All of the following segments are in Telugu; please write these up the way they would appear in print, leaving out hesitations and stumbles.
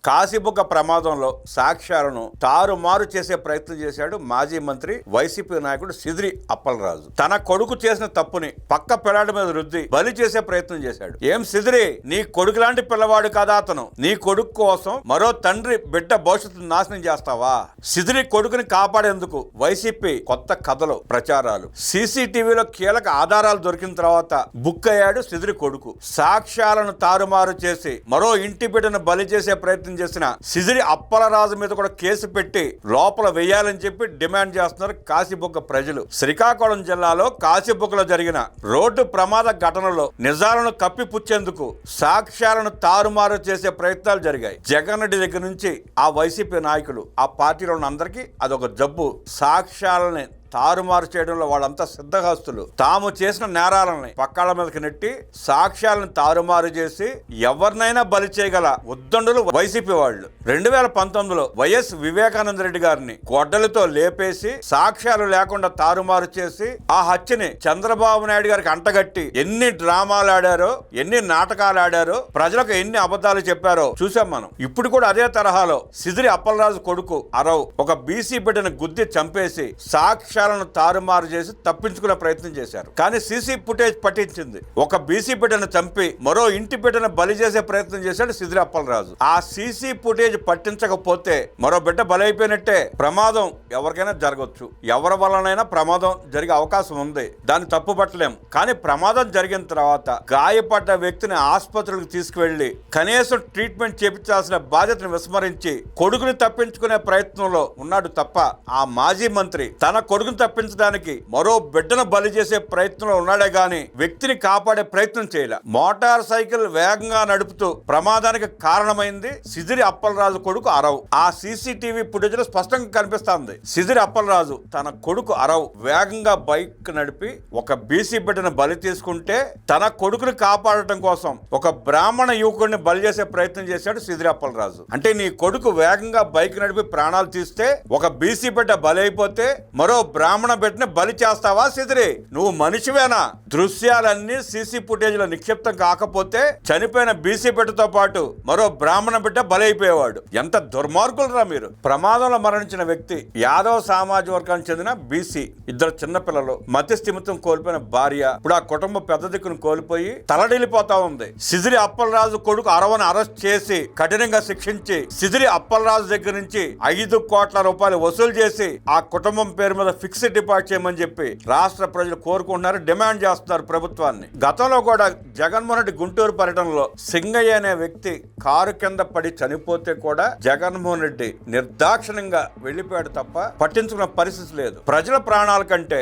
కాశీబుగ్గ ప్రమాదంలో సాక్ష్యాలను తారుమారు చేసే ప్రయత్నం చేశాడు మాజీ మంత్రి వైసీపీ నాయకుడు సిదిరి అప్పలరాజు. తన కొడుకు చేసిన తప్పుని పక్క పిల్లాడి మీద రుద్ది బలి చేసే ప్రయత్నం చేశాడు. ఏం సిదిరి, నీ కొడుకు లాంటి పిల్లవాడు కదా అతను, నీ కొడుకు కోసం మరో తండ్రి బిడ్డ భవిష్యత్తును నాశనం చేస్తావా? సిదిరి కొడుకుని కాపాడేందుకు వైసీపీ కొత్త కథలు ప్రచారాలు. సీసీటీవీలో కీలక ఆధారాలు దొరికిన తర్వాత బుక్ అయ్యాడు సిదిరి కొడుకు. సాక్ష్యాలను తారుమారు చేసి మరో ఇంటి బిడ్డను బలి చేసే ప్రయత్నం చేసిన సిదిరి అప్పలరాజు మీద కూడా కేసు పెట్టి లోపల వేయాలని చెప్పి డిమాండ్ చేస్తున్నారు కాశీబుగ్గ ప్రజలు. శ్రీకాకుళం జిల్లాలో కాశీబుగ్గలో జరిగిన రోడ్డు ప్రమాద ఘటనలో నిజాలను కప్పిపుచ్చేందుకు సాక్ష్యాలను తారుమారు చేసే ప్రయత్నాలు జరిగాయి. జగన్ రెడ్డి దగ్గర నుంచి ఆ వైసీపీ నాయకులు, ఆ పార్టీలో ఉన్న అందరికీ అదొక జబ్బు. సాక్ష్యాలని తారుమారు చేయడంలో వాళ్ళంతా సిద్ధహస్తులు. తాము చేసిన నేరాలని పక్కాళ్ళ మీదకి నెట్టి సాక్ష్యాలను తారుమారు చేసి ఎవరినైనా బలి చేయగల ఉద్దండులు వైసీపీ వాళ్ళు. 2019లో వైఎస్ వివేకానంద రెడ్డి గారిని గొడ్డలతో లేపేసి సాక్ష్యాలు లేకుండా తారుమారు చేసి ఆ హత్యని చంద్రబాబు నాయుడు గారికి అంటగట్టి ఎన్ని డ్రామాలు ఆడారో, ఎన్ని నాటకాలు ఆడారో, ప్రజలకు ఎన్ని అబద్ధాలు చెప్పారో చూసాం మనం. ఇప్పుడు కూడా అదే తరహాలో సిదిరి అప్పలరాజు కొడుకు అరవ్ ఒక బీసీ బిడ్డను గుద్ది చంపేసి సాక్ష్యాలను తారుమారు చేసి తప్పించుకునే ప్రయత్నం చేశారు. కానీ సీసీ ఫుటేజ్ పట్టించింది. ఒక బీసీ బిడ్డను చంపి మరో ఇంటి బిడ్డను బలి చేసే ప్రయత్నం చేశాడు సిదిరి అప్పలరాజు. ఆ సీసీ ఫుటేజ్ పట్టించకపోతే మరో బిడ్డ బలైపోయినట్టే. ప్రమాదం ఎవరికైనా జరగవచ్చు, ఎవరి వల్లనైనా ప్రమాదం జరిగే అవకాశం ఉంది, దాన్ని తప్పు పట్టలేం. కానీ ప్రమాదం జరిగిన తర్వాత గాయపడ్డ వ్యక్తిని ఆసుపత్రికి తీసుకువెళ్లి కనీసం ట్రీట్మెంట్ చేపించాల్సిన బాధ్యతను విస్మరించి కొడుకుని తప్పించుకునే ప్రయత్నంలో ఉన్నాడు తప్ప ఆ మాజీ మంత్రి తన కొడుకుని తప్పించడానికి మరో బిడ్డను బలి చేసే ప్రయత్నంలో ఉన్నాడే గాని వ్యక్తిని కాపాడే ప్రయత్నం చేయలే. మోటార్ సైకిల్ వేగంగా నడుపుతూ ప్రమాదానికి కారణమైంది సిదిరి అప్పలరాజు కొడుకు అరవ్. ఆ సీసీటీవీ ఫుటేజ్ లో స్పష్టంగా కనిపిస్తుంది. సిదిరి అప్పలరాజు తన కొడుకు అరవ్ వేగంగా బైక్ నడిపి ఒక బీసీ బిడ్డను బలి తీసుకుంటే తన కొడుకుని కాపాడటం కోసం ఒక బ్రాహ్మణ యువకుడిని బలి చేసే ప్రయత్నం చేశాడు సిదిరి అప్పలరాజు. అంటే నీ కొడుకు వేగంగా బైక్ నడిపి ప్రాణాలు తీస్తే ఒక బీసీ బిడ్డ బలి అయిపోతే మరో బ్రాహ్మణ బిడ్డని బలి చేస్తావా సిదిరి? నువ్వు మనిషివేనా? దృశ్యాలన్నీ సీసీ ఫుటేజ్ లో నిక్షిప్తం కాకపోతే చనిపోయిన బీసీ బిడ్డతో పాటు మరో బ్రాహ్మణ బిడ్డ బలి అయిపోయేవాడు. ఎంత దుర్మార్గులరా మీరు. ప్రమాదంలో మరణించిన వ్యక్తి యాదవ్ సామాజిక వర్గానికి చెందిన బీసీ. ఇద్దరు చిన్నపిల్లలు, మతి స్థిమితం కోల్పోయిన భార్య. ఇప్పుడు ఆ కుటుంబం పెద్ద దిక్కును కోల్పోయి తలడిల్లిపోతా ఉంది. సిదిరి అప్పలరాజు కొడుకు అరవను అరెస్ట్ చేసి కఠినంగా శిక్షించి సిదిరి అప్పలరాజు దగ్గర నుంచి 5 కోట్ల రూపాయలు వసూలు చేసి ఆ కుటుంబం పేరు మీద ఫిక్స్డ్ డిపాజిట్ చేయమని చెప్పి రాష్ట్ర ప్రజలు కోరుకుంటున్నారు, డిమాండ్ చేస్తున్నారు ప్రభుత్వాన్ని. గతంలో కూడా జగన్మోహన్ రెడ్డి గుంటూరు పర్యటనలో సింగయ్య అనే వ్యక్తి కారు కింద పడి చనిపోతే కూడా జగన్మోహన్ రెడ్డి నిర్దాక్షిణ్యంగా వెళ్లిపోయాడు తప్ప పట్టించుకున్న పరిస్థితి లేదు. ప్రజల ప్రాణాల కంటే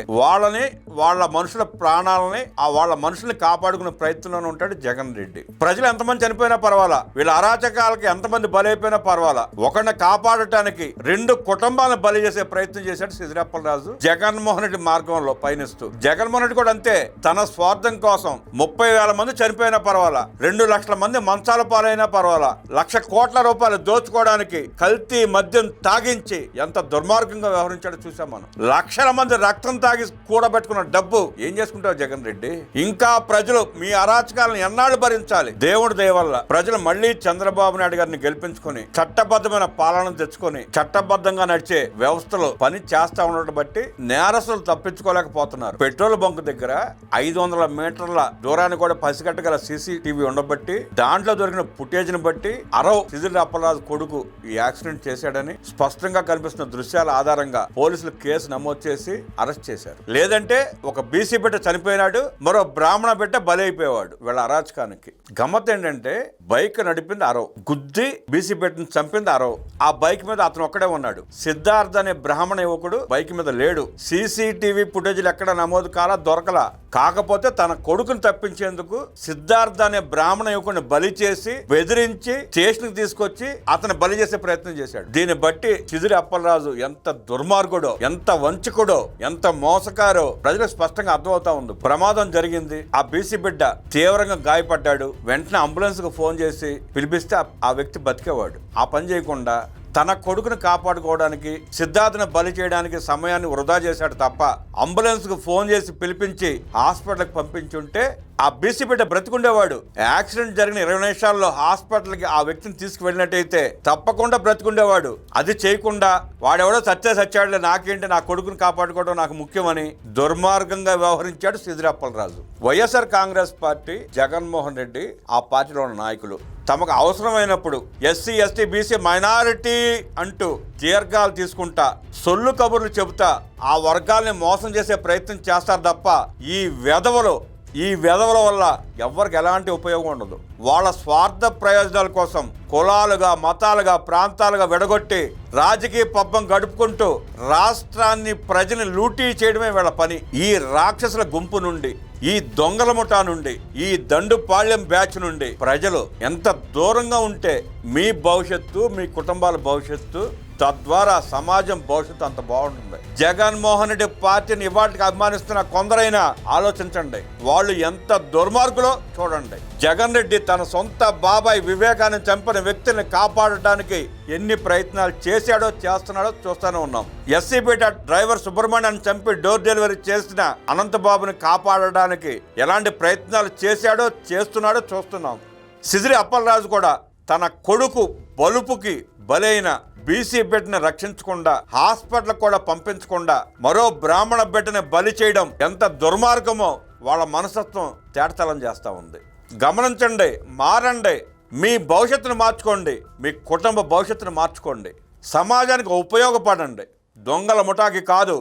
వాళ్ళ మనుషుల ప్రాణాలని వాళ్ళ మనుషుల్ని కాపాడుకునే ప్రయత్నంలోనే ఉంటాడు జగన్ రెడ్డి. ప్రజలు ఎంతమంది చనిపోయినా పర్వాలా, వీళ్ళ అరాచకాలకి ఎంతమంది బలైపోయినా పర్వాలా, ఒకరిని కాపాడటానికి 2 కుటుంబాలను బలి చేసే ప్రయత్నం చేశాడు సిదిరి అప్పలరాజు జగన్మోహన్ రెడ్డి మార్గంలో పయనిస్తూ. జగన్మోహన్ రెడ్డి కూడా అంతే. తన స్వార్థం కోసం 30,000 మంది చనిపోయినా పర్వాలా, 2 లక్షల మంది మంచాల పాలైనా పర్వాలా, 1,00,000 కోట్ల రూపాయలు దోచుకోవడానికి కల్తీ మద్యం తాగించి ఎంత దుర్మార్గంగా వ్యవహరించాడో చూసాం మనం. లక్షల మంది రక్తం తాగి కూడబెట్టుకున్న డబ్బు ఏం చేసుకుంటావు జగన్ రెడ్డి? ఇంకా ప్రజలు మీ అరాచకాలను ఎన్నాళ్ళు భరించాలి? దేవుడి దయ వల్ల ప్రజలు మళ్లీ చంద్రబాబు నాయుడు గారిని గెలిపించుకొని చట్టబద్ధమైన పాలన తెచ్చుకొని చట్టబద్ధంగా నడిచే వ్యవస్థలో పని చేస్తా ఉండటం బట్టి నేరస్తులు తప్పించుకోలేకపోతున్నారు. పెట్రోల్ బంక్ దగ్గర 500 మీటర్ల దూరాన్ని కూడా పసిగట్టగల సీసీటీవీ ఉండబట్టి దాంట్లో దొరికిన ఫుటేజ్ ని బట్టి అరవ్ సిదిరి అప్పలరాజు కొడుకు ఈ యాక్సిడెంట్ చేశాడని స్పష్టంగా కనిపిస్తున్న దృశ్యాల ఆధారంగా పోలీసులు కేసు నమోదు చేసి అరెస్ట్ చేశారు. లేదంటే ఒక బీసీ బిడ్డ చనిపోయినాడు, మరో బ్రాహ్మణ బిడ్డ బలి అయిపోయేవాడు. వీళ్ళ అరాచకానికి గమ్మత్ ఏంటంటే బైక్ నడిపింది అరవ్, గుద్ది బీసీ బిడ్డను చంపింది అరవ్. ఆ బైక్ మీద అతను ఒక్కడే ఉన్నాడు. సిద్ధార్థ్ అనే బ్రాహ్మణ యువకుడు బైక్ మీద లేడు. సీసీటీవీ ఫుటేజ్లు ఎక్కడ నమోదు కాలా, దొరకలా. కాకపోతే తన కొడుకుని తప్పించేందుకు సిద్ధార్థ్ అనే బ్రాహ్మణ యువకుడిని బలి చేసి బెదిరించి స్టేషన్ కి తీసుకొచ్చి అతను బలి చేసే ప్రయత్నం చేశాడు. దీన్ని బట్టి సిదిరి అప్పలరాజు ఎంత దుర్మార్గుడో, ఎంత వంచకుడో, ఎంత మోసకారో ప్రజలకు స్పష్టంగా అర్థమవుతా ఉంది. ప్రమాదం జరిగింది, ఆ బీసీ బిడ్డ తీవ్రంగా గాయపడ్డాడు. వెంటనే అంబులెన్స్ కు ఫోన్ చేసి పిలిపిస్తే ఆ వ్యక్తి బతికేవాడు. ఆ పని చేయకుండా తన కొడుకును కాపాడుకోవడానికి సిద్ధార్థను బలి చేయడానికి సమయాన్ని వృధా చేశాడు తప్ప అంబులెన్స్ కు ఫోన్ చేసి పిలిపించి హాస్పిటల్కి పంపించుంటే ఆ బీసీ బిడ్డ బ్రతికుండేవాడు. యాక్సిడెంట్ జరిగిన 20 నిమిషాల్లో హాస్పిటల్కి ఆ వ్యక్తిని తీసుకువెళ్ళినట్టయితే తప్పకుండా బ్రతికుండేవాడు. అది చేయకుండా వాడెవడో సచ్చాడులే, నాకేంటి, నా కొడుకుని కాపాడుకోవడం నాకు ముఖ్యమని దుర్మార్గంగా వ్యవహరించాడు సిద్రి అప్పలరాజు. వైఎస్ఆర్ కాంగ్రెస్ పార్టీ, జగన్మోహన్ రెడ్డి, ఆ పార్టీలో ఉన్న నాయకులు తమకు అవసరమైనప్పుడు ఎస్సీ, ఎస్టీ, బీసీ, మైనారిటీ అంటూ దీర్ఘాలు తీసుకుంటా, సొల్లు కబుర్లు చెబుతా ఆ వర్గాల్ని మోసం చేసే ప్రయత్నం చేస్తారు తప్ప ఈ వెధవల వల్ల ఎవరికి ఎలాంటి ఉపయోగం ఉండదు. వాళ్ళ స్వార్థ ప్రయోజనాల కోసం కులాలుగా, మతాలుగా, ప్రాంతాలుగా విడగొట్టి రాజకీయ పబ్బం గడుపుకుంటూ రాష్ట్రాన్ని, ప్రజల్ని లూటీ చేయడమే వీళ్ళ పని. ఈ రాక్షసుల గుంపు నుండి, ఈ దొంగల ముఠా నుండి, ఈ దండుపాళ్యం బ్యాచ్ నుండి ప్రజలు ఎంత దూరంగా ఉంటే మీ భవిష్యత్తు, మీ కుటుంబాల భవిష్యత్తు, తద్వారా సమాజం భవిష్యత్తు అంత బాగుంటుంది. జగన్మోహన్ రెడ్డి పార్టీని ఇవాటికి అభిమానిస్తున్న కొందరైనా ఆలోచించండి, వాళ్ళు ఎంత దుర్మార్గులో చూడండి. జగన్ రెడ్డి తన సొంత బాబాయ్ వివేకాన్ని చంపిన వ్యక్తిని కాపాడటానికి ఎన్ని ప్రయత్నాలు చేశాడో, చేస్తున్నాడో చూస్తూనే ఉన్నాం. ఎస్సీపేట డ్రైవర్ సుబ్రహ్మణ్యాన్ని చంపి డోర్ డెలివరీ చేసిన అనంతబాబుని కాపాడడానికి ఎలాంటి ప్రయత్నాలు చేశాడో, చేస్తున్నాడో చూస్తున్నాం. సిద్రి అప్పలరాజు కూడా తన కొడుకు బలుపుకి బలైన బీసీ బిడ్డని రక్షించకుండా, హాస్పిటల్ కూడా పంపించకుండా మరో బ్రాహ్మణ బిడ్డని బలి చేయడం ఎంత దుర్మార్గమో వాళ్ళ మనస్తత్వం తేటతలం చేస్తూ ఉంది. గమనించండి, మారండి, మీ భవిష్యత్తును మార్చుకోండి, మీ కుటుంబ భవిష్యత్తును మార్చుకోండి, సమాజానికి ఉపయోగపడండి. దొంగల ముఠాకి కాదు,